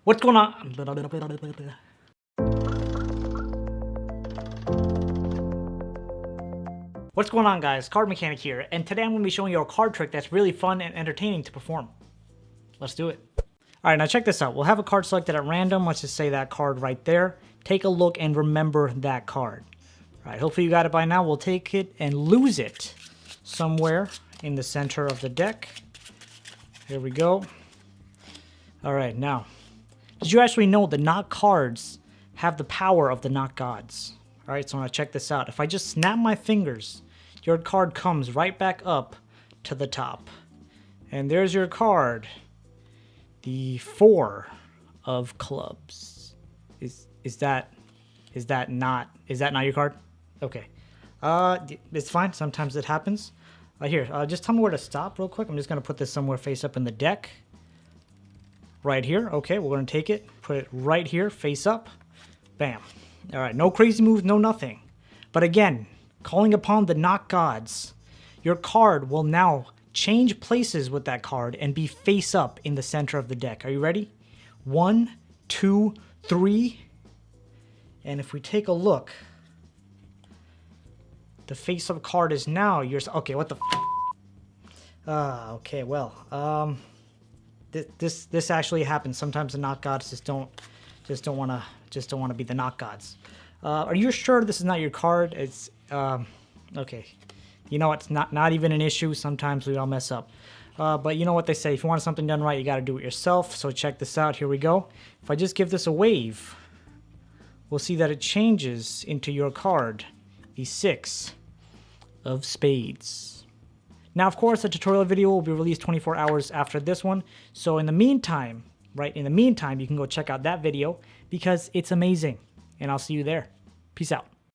What's going on? What's going on, guys? CardMechanic here, and today I'm going to be showing you a card trick that's really fun and entertaining to perform. Let's do it. Alright, now check this out. We'll have a card selected at random. Let's just say that card right there. Take a look and remember that card. Alright, hopefully you got it by now. We'll take it and lose it somewhere in the center of the deck. Here we go. Alright, now, did you actually know the knock cards have the power of the knock gods? Alright, so I'm going to check this out. If I just snap my fingers, your card comes right back up to the top. And there's your card. The 4 of clubs. Is that not your card? Okay. It's fine. Sometimes it happens. Here, just tell me where to stop real quick. I'm just going to put this somewhere face up in the deck. Right here. Okay, we're going to take it, put it right here, face up. Bam. All right, no crazy moves, no nothing. But again, calling upon the knock gods, your card will now change places with that card and be face up in the center of the deck. Are you ready? 1, 2, 3. And if we take a look, the face up card is now yours. Okay, what the okay, well, this actually happens. Sometimes the knock gods just don't want to be the knock gods. Are you sure this is not your card? It's okay. You know, it's not even an issue. Sometimes we all mess up. But you know what they say, if you want something done right, you got to do it yourself. So check this out. Here we go. If I just give this a wave, we'll see that it changes into your card, the 6 of spades. Now, of course, the tutorial video will be released 24 hours after this one. So in the meantime, you can go check out that video because it's amazing. And I'll see you there. Peace out.